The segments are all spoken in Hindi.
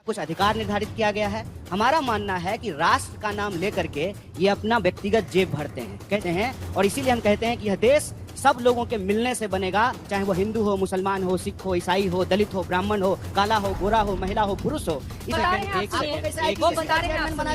कुछ अधिकार निर्धारित किया गया है। हमारा मानना है कि राष्ट्र का नाम लेकर के ये अपना व्यक्तिगत जेब भरते हैं, कहते हैं, और इसीलिए हम कहते हैं कि यह देश सब लोगों के मिलने से बनेगा, चाहे वो हिंदू हो, मुसलमान हो, सिख हो, ईसाई हो, दलित हो, ब्राह्मण हो, काला हो, गोरा हो, महिला हो, पुरुष हो। बना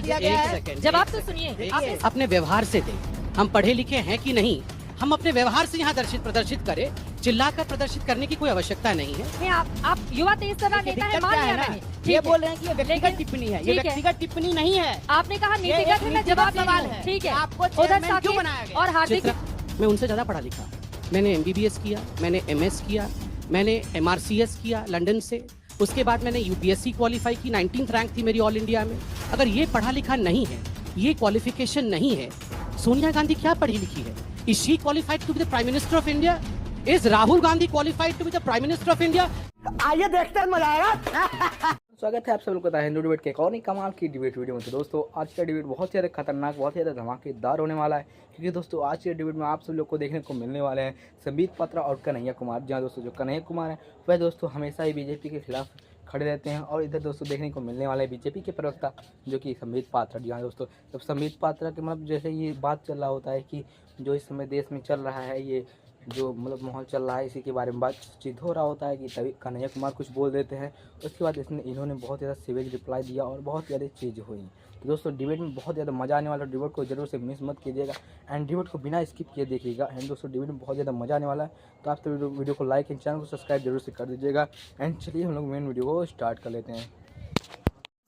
दिया गया है। जवाब तो सुनिए। अपने व्यवहार से दें। हम पढ़े लिखे हैं कि नहीं, हम अपने व्यवहार से यहाँ प्रदर्शित करें। चिल्लाकर प्रदर्शित करने की कोई आवश्यकता नहीं है। आप युवा तेज तर्रार नेता है, मान लिया मैंने। ये बोल रहे हैं कि ये व्यक्तिगत टिप्पणी है, ये व्यक्तिगत टिप्पणी नहीं है। आपने कहा नीतिगत है, मैं जवाब सवाल है। ठीक है, आपको उधर क्यों बनाया गया? और हार्दिक, मैं उनसे ज्यादा पढ़ा लिखा, मैंने MBBS किया, मैंने MS किया, मैंने MRCS किया लंदन से, उसके बाद मैंने UPSC क्वालिफाई की, 19th रैंक थी मेरी ऑल इंडिया में। अगर ये पढ़ा लिखा नहीं है, ये क्वालिफिकेशन नहीं है, सोनिया गांधी क्या पढ़ी लिखी है? Is she qualified to be the Prime Minister of India? Is Rahul Gandhi qualified to be the Prime Minister of India? आइए देखते हैं, मजा आएगा। स्वागत है आप सब लोगों का हिंदू डिबेट के एक और कमाल की डिबेट वीडियो में। तो दोस्तों आज का डिबेट बहुत ज़्यादा खतरनाक, बहुत ज़्यादा धमाकेदार होने वाला है, क्योंकि दोस्तों आज के डिबेट में आप सब लोग को देखने को मिलने वाले हैं संबित पात्रा और कन्हैया कुमार। जहाँ दोस्तों जो कन्हैया कुमार हैं वह दोस्तों हमेशा ही बीजेपी के खिलाफ खड़े रहते हैं, और इधर दोस्तों देखने को मिलने वाले बीजेपी के प्रवक्ता जो कि संबित पात्रा। जी हाँ दोस्तों, जब संबित पात्रा के मतलब जैसे ये बात चल रहा होता है कि जो इस समय देश में चल रहा है, ये जो मतलब माहौल चल रहा है, इसी के बारे में बातचीत हो रहा होता है कि तभी कन्हैया कुमार कुछ बोल देते हैं। उसके बाद इन्होंने बहुत ज़्यादा सीवेज रिप्लाई दिया और बहुत ज़्यादा चीज़ हुई। तो दोस्तों डिबेट में बहुत ज़्यादा मज़ा आने वाला है, डिबेट को जरूर से मिस मत कीजिएगा एंड डिबेट को बिना स्किप किए देखिएगा। एंड दोस्तों डिबेट में बहुत ज़्यादा मज़ा आने वाला है, तो आप तो वीडियो को लाइक एंड चैनल को सब्सक्राइब जरूर से कर दीजिएगा। एंड चलिए हम लोग मेन वीडियो को स्टार्ट कर लेते हैं।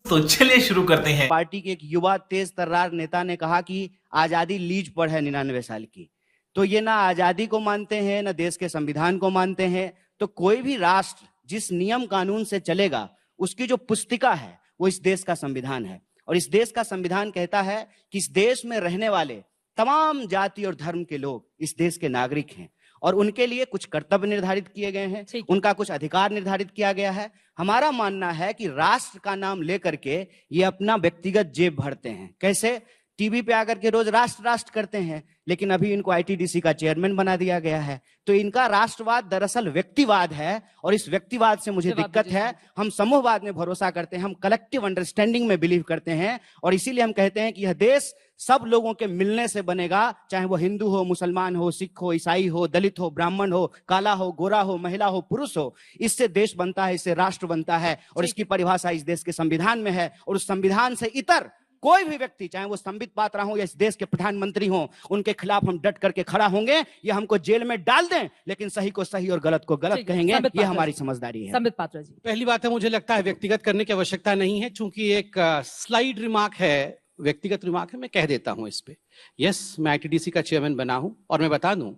तो चलिए शुरू करते हैं। पार्टी के एक युवा तेज तर्रार नेता ने कहा कि आजादी लीज पर है 99 साल की। तो ये ना आजादी को मानते हैं, ना देश के संविधान को मानते हैं। तो कोई भी राष्ट्र जिस नियम कानून से चलेगा, उसकी जो पुस्तिका है वो इस देश का संविधान है। और इस देश का संविधान कहता है कि इस देश में रहने वाले तमाम जाति और धर्म के लोग इस देश के नागरिक हैं, और उनके लिए कुछ कर्तव्य निर्धारित किए गए हैं, उनका कुछ अधिकार निर्धारित किया गया है। हमारा मानना है कि राष्ट्र का नाम लेकर के ये अपना व्यक्तिगत जेब भरते हैं। कैसे? टीवी पे आकर के रोज राष्ट्र राष्ट्र करते हैं, लेकिन अभी इनको ITDC का चेयरमैन बना दिया गया है। तो इनका राष्ट्रवाद दरअसल व्यक्तिवाद है, और इस व्यक्तिवाद से मुझे दिक्कत है। हम समूहवाद में भरोसा करते हैं, हम कलेक्टिव अंडरस्टैंडिंग में बिलीव करते हैं, और इसीलिए हम कहते हैं कि यह देश सब लोगों के मिलने से बनेगा, चाहे वो हिंदू हो, मुसलमान हो, सिख हो, ईसाई हो, दलित हो, ब्राह्मण हो, काला हो, गोरा हो, महिला हो, पुरुष हो। इससे देश बनता है, इससे राष्ट्र बनता है, और इसकी परिभाषा इस देश के संविधान में है। और उस संविधान से इतर कोई भी व्यक्ति, चाहे वो संबित पात्रा हो या इस देश के प्रधानमंत्री हो, उनके खिलाफ हम डट करके खड़ा होंगे। ये हमको जेल में डाल दें, लेकिन सही को सही और गलत को गलत कहेंगे। ये हमारी समझदारी है। संबित पात्रा जी, पहली बात है, मुझे लगता है व्यक्तिगत करने की आवश्यकता नहीं है, चूंकि एक स्लाइड रिमार्क है, व्यक्तिगत रिमार्क है, मैं कह देता हूं इस पे। यस, मैं ITDC का चेयरमैन बना हूं, और मैं बता दूं,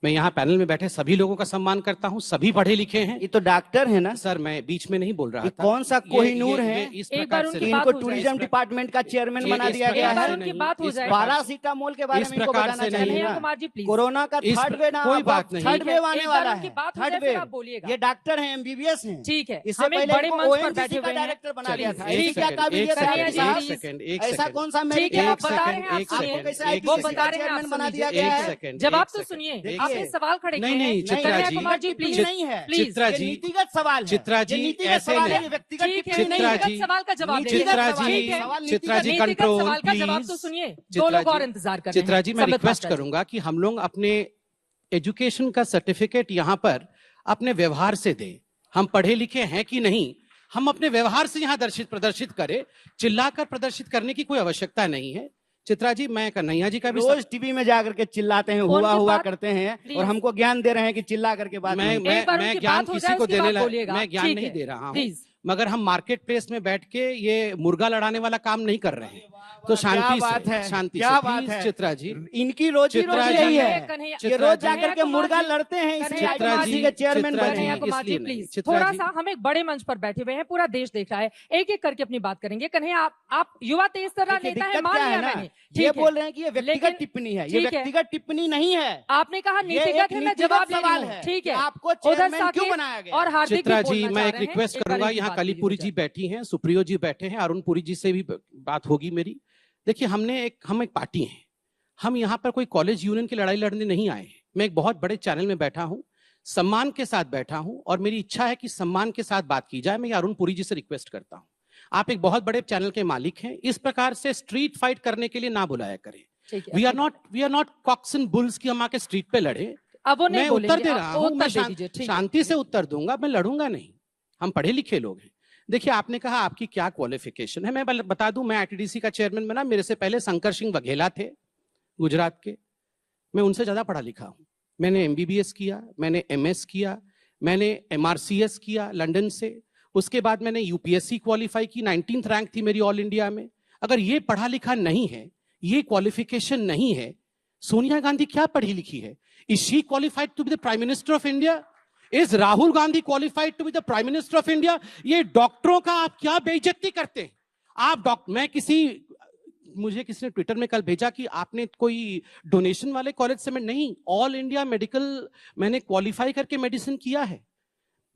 मैं यहाँ पैनल में बैठे सभी लोगों का सम्मान करता हूँ, सभी पढ़े लिखे हैं। ये तो डॉक्टर है ना सर, मैं बीच में नहीं बोल रहा था। कौन सा कोहिनूर है? इस प्रकार से इनको टूरिज्म डिपार्टमेंट का चेयरमैन बना दिया गया है। पैरासीटामोल के बारे में इनको बताना चाहिए। कोरोना का थर्ड वेव, कोई बात नहीं, थर्ड वेव आने वाला है। थर्ड वेव, ये डॉक्टर हैं, MBBS हैं। ठीक है, इससे पहले ONGC का डायरेक्टर बना दिया था। ऐसा कौन सा चेयरमैन बना दिया गया है? जवाब तो सुनिए, आपने सवाल खड़े नहीं, चित्रा जी, कुमार जी प्लीज नहीं है, चित्रा जी, नीतिगत सवाल है। चित्रा जी, ऐसे नहीं, चित्रा जी सवाल का जवाब दीजिए। चित्रा जी कंट्रोल सवाल का जवाब तो सुनिए, दो लोग और इंतजार कर रहे हैं। चित्रा जी, मैं रिक्वेस्ट करूंगा कि हम लोग अपने एजुकेशन का सर्टिफिकेट यहाँ पर अपने व्यवहार से दें। हम पढ़े लिखे हैं कि नहीं, हम अपने व्यवहार से यहाँ प्रदर्शित करें। चिल्लाकर प्रदर्शित करने की कोई आवश्यकता नहीं है। चित्रा जी, मैं कन्हैया जी का भी रोज टीवी में जाकर के चिल्लाते हैं, हुआ करते हैं, और हमको ज्ञान दे रहे हैं कि चिल्ला करके बात। मैं ज्ञान किसी को मैं ज्ञान नहीं दे रहा हूँ, मगर हम मार्केट प्लेस में बैठ के ये मुर्गा लड़ाने वाला काम नहीं कर रहे हैं। तो शांति से, शांति क्या से बात है चित्रा जी, इनकी रोजी रोटी यही है, ये रोज जाकर के मुर्गा लड़ते हैं, चित्रा जी के चेयरमैन कन्हैया कुमार जी प्लीज, थोड़ा सा, हम एक बड़े मंच पर बैठे हुए हैं, पूरा देश देख रहा है, एक एक करके अपनी बात करेंगे। कन्हैया, आप युवा तेज तर्रार नेता है, मान लिया मैंने। ये बोल रहे हैं कि ये व्यक्तिगत टिप्पणी है, ये व्यक्तिगत टिप्पणी नहीं है। आपने कहा नीतिगत है, मैं जवाब सवाल है। ठीक है, आपको चेयरमैन क्यों बनाया गया? और हार्दिक चित्रा जी, मैं एक रिक्वेस्ट करूंगा, यहाँ कलीपुरी जी बैठी हैं, सुप्रियो जी बैठे हैं, अरुण पुरी जी से भी बात होगी मेरी। देखिए, हम एक पार्टी हैं, हम यहाँ पर कोई कॉलेज यूनियन की लड़ाई लड़ने नहीं आए हैं। मैं एक बहुत बड़े चैनल में बैठा हूँ, सम्मान के साथ बैठा हूँ, और मेरी इच्छा है कि सम्मान के साथ बात की जाए। मैं अरुण पुरी जी से रिक्वेस्ट करता हूँ, आप एक बहुत बड़े चैनल के मालिक हैं, इस प्रकार से स्ट्रीट फाइट करने के लिए ना बुलाया करें। ठीक है, we are not cocks and bulls की हम आके स्ट्रीट पे लड़े। अब वो नहीं मैं उत्तर बोलेंगे, दे आप रहा हूं, उत्तर मैं दे दीजिए, ठीक है। शांति से उत्तर दूंगा, मैं लड़ूंगा नहीं। हम पढ़े लिखे लोग हैं। देखिए, आपने कहा आपकी क्या क्वालिफिकेशन है, मैं बता दूं, मैं आईटीडीसी का चेयरमैन बना, मेरे से पहले शंकर सिंह वघेला थे गुजरात के, मैं उनसे ज्यादा पढ़ा लिखा हूं। मैंने एमबीबीएस किया, मैंने एमएस किया, मैंने एमआरसीएस किया लंदन से, उसके बाद मैंने यूपीएससी क्वालिफाई की, 19th रैंक थी मेरी ऑल इंडिया में। अगर ये पढ़ा लिखा नहीं है, ये क्वालिफिकेशन नहीं है, सोनिया गांधी क्या पढ़ी लिखी है? Is she qualified to be the prime minister of India? Is Rahul Gandhi qualified to be the prime minister of India? ये डॉक्टरों का आप क्या बेइज्जती करते हैं? आप मुझे किसी ने ट्विटर में कल भेजा कि आपने कोई डोनेशन वाले कॉलेज से, मैं नहीं, ऑल इंडिया मेडिकल मैंने क्वालिफाई करके मेडिसिन किया है।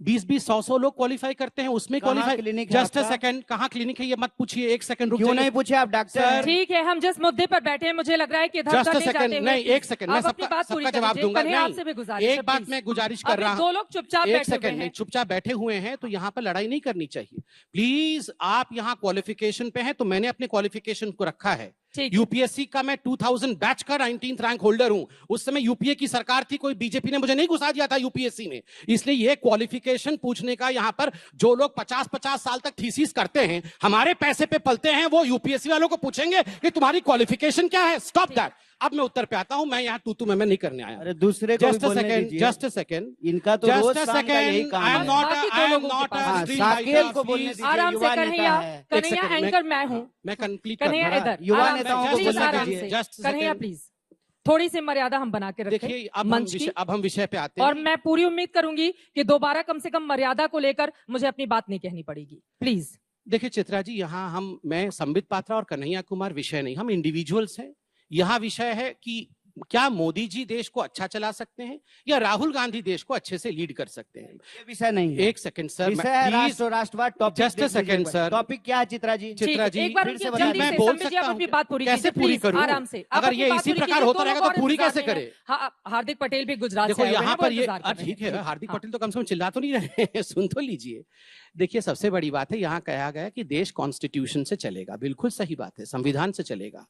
20-20, 100 लोग क्वालिफाई करते हैं, उसमें क्वालिफाई। क्लिनिक है जस्ट अ आपका? सेकंड, कहाँ क्लिनिक है ये मत पूछिए, एक सेकंड रुक क्यों जाइए। नहीं पूछे आप डॉक्टर? ठीक है, हम जिस मुद्दे पर बैठे हैं, मुझे लग रहा है कि इधर जस्ट उधर अ नहीं सेकंड, जाते हुए नहीं, एक सेकंड, मैं आप अपनी बात पूरी सबका कर जवाब लीजिए। दूंगा। कन्हैया, आपसे भी गुजारिश है, एक बात प्लीज। मैं गुजारिश कर अभी रहा हूं, दो लोग चुपचाप एक बैठे हुए सेकंड, नहीं, हैं। चुपचाप बैठे हुए हैं तो यहाँ पर लड़ाई नहीं करनी चाहिए प्लीज। आप यहाँ क्वालिफिकेशन पे हैं तो मैंने अपने क्वालिफिकेशन को रखा है। ठीक है। यूपीएससी का मैं 2000 बैच का 19th रैंक होल्डर हूं। उस समय यूपीए की सरकार थी, कोई बीजेपी ने मुझे नहीं घुसा दिया था यूपीएससी में। इसलिए ये क्वालिफिकेशन पूछने का, यहाँ पर जो लोग 50-50 साल तक थीसिस करते हैं, हमारे पैसे पे पलते हैं, वो यूपीएससी वालों को पूछेंगे कि तुम्हारी क्वालिफिकेशन क्या है। Stop that. अब मैं उत्तर पे आता हूं, मैं यहाँ तू मैं नहीं करने आया। अरे दूसरे को भी जस्ट अ बोलने सेकंड, दीजिए। जस्ट अ सेकंड, इनका तो रोज जस्ट अ शाम का यही सेकंड, काम आई एम है। नॉट बाकी दो लोगों के पास। हाँ, स्ट्रीट साकेल को बोलने दीजिए, आराम युवा से नेता कन्हैया, है। कन्हैया एंकर मैं हूँ। मैं कंप्लीट कन्हैया कर इधर, युवा आराम से, नेताओं को प्लीज, बोलने आराम दीजिए। से। Just a Kanhaiya second. Please, थोड़ी सी मर्यादा हम बना के रखें देखिए, मंच की। अब हम विषय पे आते हैं। और मैं पूरी उम्मीद करूंगी कि दोबारा कम से कम मर्यादा को लेकर मुझे अपनी बात नहीं कहनी पड़ेगी, प्लीज। देखिए चित्रा जी, यहाँ मैं संबित पात्रा और कन्हैया कुमार विषय नहीं, हम इंडिविजुअल्स हैं। यहाँ विषय है कि क्या मोदी जी देश को अच्छा चला सकते हैं या राहुल गांधी देश को अच्छे से लीड कर सकते हैं? ये विषय नहीं है। एक सेकंड सर, विषय है राष्ट्र और राष्ट्रवाद। Topic Just a second, sir. Topic क्या है चित्रा जी? चित्रा जी, एक बार फिर उनकी से जल्दी बताइए। से मैं बोल संबित जी, सकता आप हूं, अपनी बात पूरी कैसे कीजिए, पूरी प्लीज, करूं? आराम से। आप अगर अपनी ये बात इसी पूरी प्रकार कीजिए, होता दो रहेगा लोग तो पूरी और कैसे इंतजार में करे? हैं। हाँ, हार्दिक पटेल भी गुजरात देखो से आए हुए यहाँ हैं, वो पर ये इंतजार कर रहे ठीक हैं। है, हार्दिक हाँ। पटेल तो कम से कम चिल्ला तो नहीं रहे हैं, सुन तो लीजिए। देखिए, सबसे बड़ी बात है, यहाँ कहा गया कि देश कॉन्स्टिट्यूशन से चलेगा। बिल्कुल सही बात है, संविधान से चलेगा।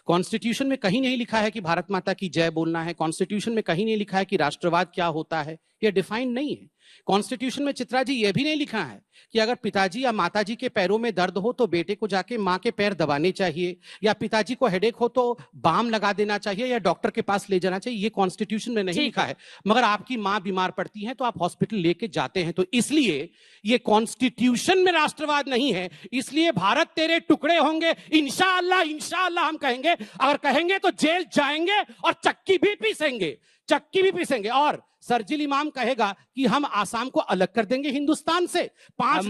कॉन्स्टिट्यूशन में कहीं नहीं लिखा है कि भारत माता की जय बोलना है। कॉन्स्टिट्यूशन में कहीं नहीं लिखा है कि राष्ट्रवाद क्या होता है, ये डिफाइंड नहीं है। कॉन्स्टिट्यूशन में चित्रा जी ये भी नहीं लिखा है कि अगर पिताजी या माताजी के पैरों में दर्द हो तो बेटे को जाके माँ के पैर दबाने चाहिए, या पिताजी को हेडेक हो तो बाम लगा देना चाहिए या डॉक्टर के पास ले जाना चाहिए। ये कॉन्स्टिट्यूशन में नहीं लिखा है। मगर आपकी माँ बीमार पड़ती है तो आप हॉस्पिटल लेके जाते हैं। तो इसलिए ये कॉन्स्टिट्यूशन में राष्ट्रवाद नहीं है। इसलिए भारत तेरे टुकड़े होंगे, इंशाअल्लाह, इंशाअल्लाह हम कहेंगे। अगर कहेंगे तो जेल जाएंगे और चक्की भी पीसेंगे। और सर्जिल इमाम कहेगा कि हम आसाम को अलग कर देंगे हिंदुस्तान से। 5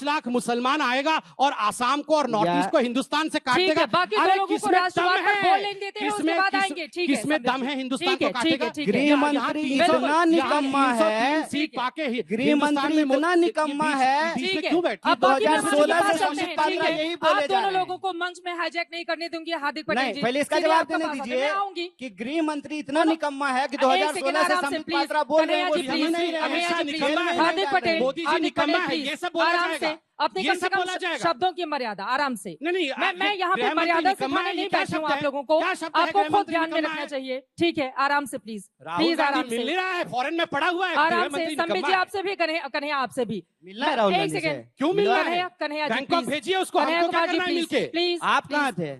लाख मुसलमान आएगा और आसाम को और नॉर्थ ईस्ट को हिंदुस्तान से काट ठीक देगा। है, बाकी दो लोगों को राष्ट्रवाद पर बोलने देते हैं, उसके बाद आएंगे। ठीक है, किसमें दम है हिंदुस्तान को ठीक काटेगा? है। गृह मंत्री इतना निकम्मा है, सीट पाके गृह मंत्री इतना निकम्मा है। ठीक है, क्यों बैठी? अब बाकी 2016 बात से करते संबित हैं, पात्रा ठीक है। यही बोले आप जा दोनों रहे लोगों को मंच में हाईजैक नहीं करने दूंगी, हार्दिक पटेल नहीं, जी। पहले इसका चलिए, जवाब आपका देने पास है, दीजिए मैं आऊंगी। कि गृह मंत्री इतना निकम्मा है कि एक सेकंड 2016 से आराम से, संबित प्लीज। पात्रा बोल रहे हैं, कन्हैया वो जी, समझ प्लीज, नहीं रहे हैं। कन्हैया जी, ऐसा प्लीज। निकम्मा है। हार्दिक पटेल, मोदी जी हार्दिक निकम्मा पटेल, है, प्लीज। ये सब बोला आराम जाएगा। से, अपने ये कम से सब कम बोला जाएगा। शब्दों की मर्यादा, आराम से। नहीं, मैं यहाँ पे गृह मंत्री मर्यादा निकम्मा सिखाने है, नहीं ये क्या बैठी हूँ शब्द आप है? लोगों को। क्या शब्द है? आपको गृह खुद मंत्री ध्यान में निकम्मा रखना है। चाहिए। ठीक है, आराम से प्लीज, राहुल प्लीज, गांधी आराम मिल से, नहीं रहा है, फॉरेन में पड़ा हुआ है। आराम गृह से। मंत्री संबित निकम्मा जी है। आपसे भी, कन्हैया आपसे भी मिलना है राहुल एक गांधी से। सेकंड। क्यों मिल रहा है? Kanhaiya ji, Bangkok please. भेजिए उसको, कन्हैया हमको क्या कुमार जी, करना है प्लीज, मिलके? प्लीज। आप कहाँ थे?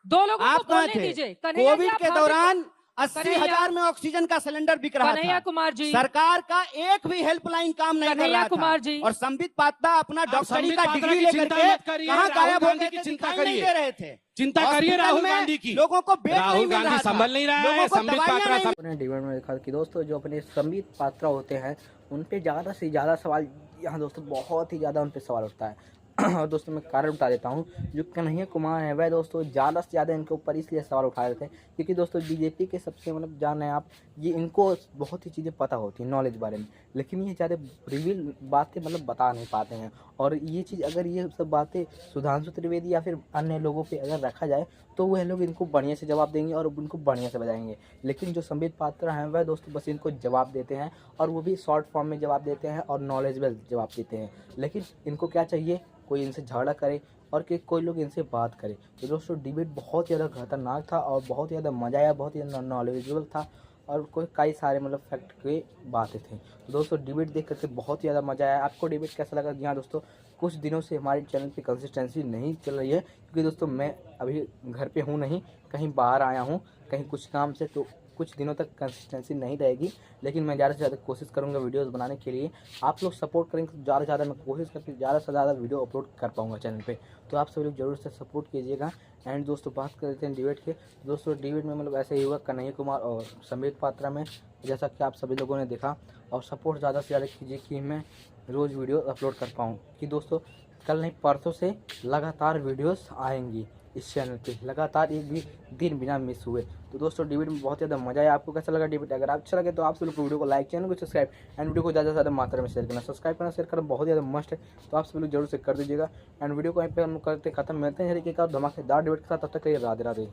दो लोगों आप को कहाँ बोलने थे? दीजिए। कन्हैया जी, कोविड आप के हार्दिक- दौरान 80,000 कन्हैया- में ऑक्सीजन का सिलेंडर बिक रहा कन्हैया था। कुमार जी, सरकार का एक भी हेल्पलाइन काम नहीं कर कन्हैया रहा कुमार था। जी। और संबित पात्रा अपना डॉक्टरी संबित का पात्रा डिग्री की लेकर चिंता के मत करिए, कहाँ राहुल गायब हो गांधी गए की थे, चिंता दिखाई नहीं करिए। दे रहे थे। चिंता करिए हॉस्पिटल राहुल में गांधी की। लोगों को बेड नहीं राहुल मिल गांधी रहा था। संभल नहीं रहा है, लोगों को संबित दवाइयां पात्रा नहीं अपने डिबेट में देखा कि दोस्तों जो अपने संबित पात्रा होते हैं उन पे ज़्यादा से ज़्यादा सवाल यहाँ दोस्तों बहुत ही ज़्यादा उन पे सवाल उठता है। और दोस्तों मैं कारण बता देता हूँ, जो कन्हैया कुमार है वह दोस्तों ज़्यादा से ज़्यादा इनके ऊपर इसलिए सवाल उठा रहे थे क्योंकि दोस्तों बीजेपी के सबसे मतलब जान है आप, ये इनको बहुत ही चीज़ें पता होती हैं नॉलेज बारे में। लेकिन ये ज़्यादा रिवील बातें मतलब बता नहीं पाते हैं। और ये चीज़ अगर ये सब बातें सुधांशु त्रिवेदी या फिर अन्य लोगों पे अगर रखा जाए तो वह लोग इनको बढ़िया से जवाब देंगे और उनको बढ़िया से बजाएंगे। लेकिन जो संबित पात्रा हैं वह दोस्तों बस इनको जवाब देते हैं, और वो भी शॉर्ट फॉर्म में जवाब देते हैं और नॉलेजेबल जवाब देते हैं। लेकिन इनको क्या चाहिए, कोई इनसे झगड़ा करे और कि कोई लोग इनसे बात करे। तो दोस्तों डिबेट बहुत ज़्यादा खतरनाक था और बहुत ज़्यादा मज़ा आया, बहुत ही नॉलेजेबल था और कोई कई सारे मतलब फैक्ट के बातें थी। तो दोस्तों डिबेट देख करके बहुत ज़्यादा मज़ा आया। आपको डिबेट कैसा लगा? जी हाँ दोस्तों, कुछ दिनों से हमारे चैनल पे कंसिस्टेंसी नहीं चल रही है क्योंकि दोस्तों मैं अभी घर पे हूँ नहीं, कहीं बाहर आया हूँ कहीं कुछ काम से, तो कुछ दिनों तक कंसिस्टेंसी नहीं रहेगी। लेकिन मैं ज़्यादा से ज़्यादा कोशिश करूँगा वीडियोस बनाने के लिए। आप लोग सपोर्ट करेंगे तो ज़्यादा से ज़्यादा मैं कोशिश करके ज़्यादा से ज़्यादा वीडियो अपलोड कर पाऊँगा चैनल पे। तो आप सभी लोग जरूर से सपोर्ट कीजिएगा। एंड दोस्तों बात कर लेते हैं डिबेट के। दोस्तों डिबेट में मतलब ऐसे ही हुआ कन्हैया कुमार और संबित पात्रा में, जैसा कि आप सभी लोगों ने देखा। और सपोर्ट ज़्यादा से ज़्यादा कीजिए कि मैं रोज़ वीडियो अपलोड कर पाऊँ, कि दोस्तों कल नहीं परसों से लगातार वीडियोस आएंगी इस चैनल पे, लगातार एक भी दिन बिना मिस हुए। तो दोस्तों डिबेट में बहुत ज़्यादा मजा आया। आपको कैसा लगा डिबेट? अगर आप अच्छा लगे तो आप सभी लोग वीडियो को लाइक, चैनल को सब्सक्राइब एंड वीडियो को ज़्यादा से ज़्यादा मात्रा में शेयर करना। सब्सक्राइब करना, शेयर करना बहुत ज़्यादा मस्ट है, तो आप सभी लोग जरूर से कर दीजिएगा। एंड वीडियो को यहीं पे हम करते खत्म। मिलते हैं एक और धमाकेदार डिबेट के साथ, तब तक के लिए राधे राधे।